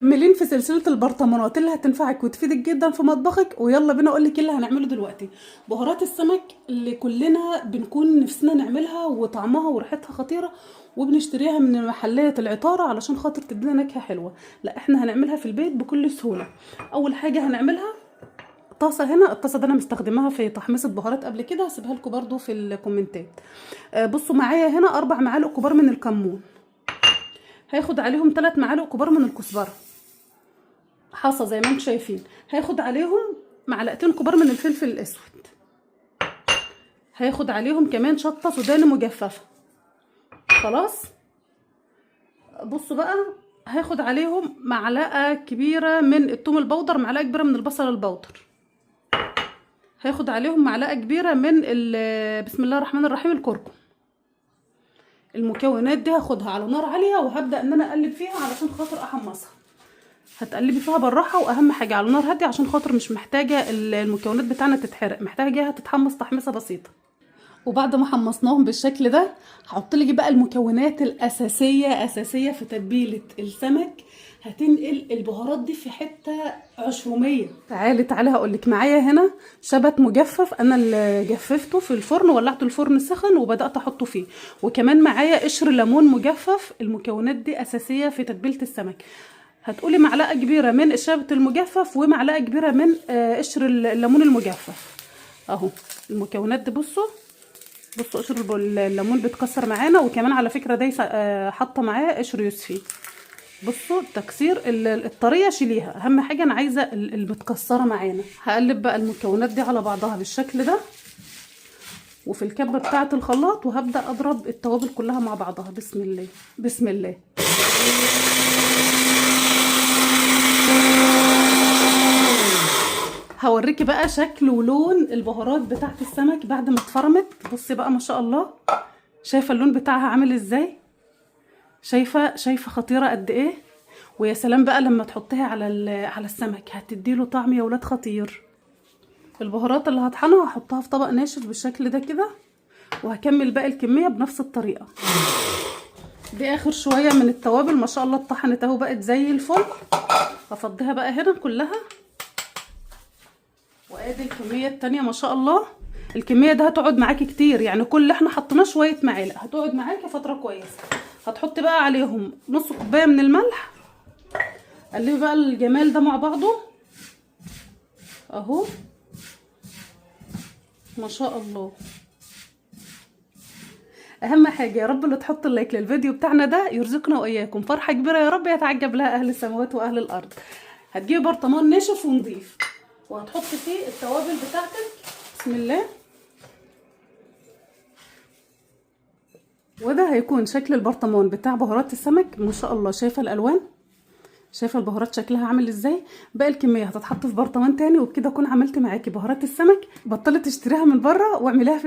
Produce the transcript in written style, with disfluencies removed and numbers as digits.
ملين في سلسله البرطمانات اللي هتنفعك وتفيدك جدا في مطبخك. ويلا بينا اقول لك ايه اللي هنعمله دلوقتي. بهارات السمك اللي كلنا بنكون نفسنا نعملها وطعمها وريحتها خطيره، وبنشتريها من محلات العطاره علشان خاطر تدينا نكهه حلوه. لا، احنا هنعملها في البيت بكل سهوله. اول حاجه هنعملها طاسه. هنا الطاسه دي انا مستخدماها في تحميص بهارات قبل كده، هسيبها لكم برده في الكومنتات. بصوا معايا هنا 4 معالق كبار من الكمون، هاخد عليهم 3 معالق كبار من الكزبره حصى زي ما انتم شايفين، هاخد عليهم معلقتين كبار من الفلفل الاسود، هاخد عليهم كمان شطه سوداني مجففه. خلاص، بصوا بقى، هاخد عليهم معلقه كبيره من الثوم البودر، معلقه كبيره من البصل البودر، هاخد عليهم معلقه كبيره من بسم الله الرحمن الرحيم الكركم. المكونات دي هاخدها على نار عاليه وهبدا ان انا اقلب فيها علشان خاطر احمصها. هتقلبي فيها بالراحه، واهم حاجه على نار هاديه عشان خاطر مش محتاجه المكونات بتاعنا تتحرق، محتاجاها تتحمص تحميصه بسيطه. وبعد ما حمصناهم بالشكل ده هحط لك بقى المكونات الاساسيه في تتبيله السمك. هتنقل البهارات دي في حته عشوميه. تعالي هقول لك. معايا هنا شبت مجفف، انا اللي جففته في الفرن، ولعته الفرن سخن وبدات احطه فيه. وكمان معايا قشر ليمون مجفف. المكونات دي اساسيه في تتبيله السمك. هتقولي معلقه كبيره من الشبت المجفف ومعلقه كبيره من قشر الليمون المجفف. اهو المكونات دي. بصوا قشر الليمون بيتكسر معانا، وكمان على فكره ده حاطه معاه قشر يوسفي. بصوا تكسير الطريه شيليها، اهم حاجه انا عايزه المتكسره معانا. هقلب بقى المكونات دي على بعضها بالشكل ده وفي الكبه بتاعه الخلاط، وهبدا اضرب التوابل كلها مع بعضها. بسم الله بسم الله. هوريكي بقى شكل ولون البهارات بتاعت السمك بعد ما اتفرمت. بصي بقى ما شاء الله، شايفه اللون بتاعها عامل ازاي؟ شايفه خطيره قد ايه؟ ويا سلام بقى لما تحطيها على السمك، هتديله طعم يا ولاد خطير. البهارات اللي هطحنها هحطها في طبق ناشف بالشكل ده كده، وهكمل باقي الكميه بنفس الطريقه. دي اخر شويه من التوابل، ما شاء الله اتطحنت اهو بقت زي الفل. هفضيها بقى هنا كلها، وادي الكميه التانية. ما شاء الله الكميه دي هتقعد معاكي كتير، يعني كل اللي احنا حطيناه شويه معالق هتقعد معاكي فتره كويسه. هتحطي بقى عليهم نص كوبايه من الملح. قلبي بقى الجمال ده مع بعضه اهو. ما شاء الله. اهم حاجه يا رب اللي تحط اللايك للفيديو بتاعنا ده يرزقنا واياكم فرحه كبيره يا رب يتعجب لها اهل السماوات واهل الارض. هتجيبي برطمان ناشف ونضيف، وهتحطي فيه التوابل بتاعتك. بسم الله. وده هيكون شكل البرطمان بتاع بهارات السمك. ما شاء الله، شايفه الالوان، شايفه البهارات شكلها عامل ازاي؟ باقي الكميه هتتحط في برطمان تاني، وبكده اكون عملت معاكي بهارات السمك. بطلي تشتريها من بره واعمليها في